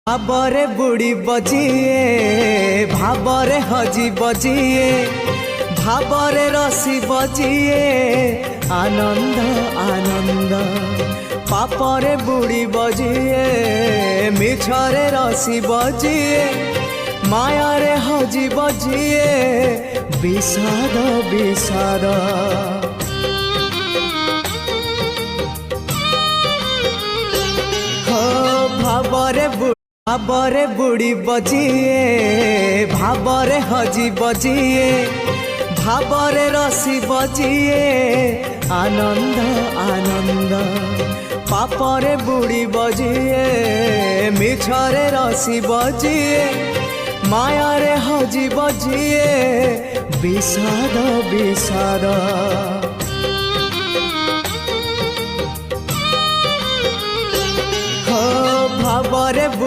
ଭାବରେ ବୁଡ଼ି ବଜିଏ ଭାବରେ ହଜି ବଜିଏ ଭାବରେ ରସି ବଜିଏ ଆନନ୍ଦ ଆନନ୍ଦ ପାପରେ ବୁଡ଼ି ବଜିଏ ମିଛରେ ରସି ବଜିଏ ମାୟାରେ ହଜି ବଜିଏ বিষাদ বিষাদ ভাবরে বুড়ি বজিয়ে ভাবরে হজি বজিয়ে ভাবরে রসি বজিয়ে আনন্দ আনন্দ পাপরে বুড়ি বজিয়ে মিছরে রসি বজিয়ে মায়ারে হজি বজিয়ে বিষাদ বিষাদ ভাবরে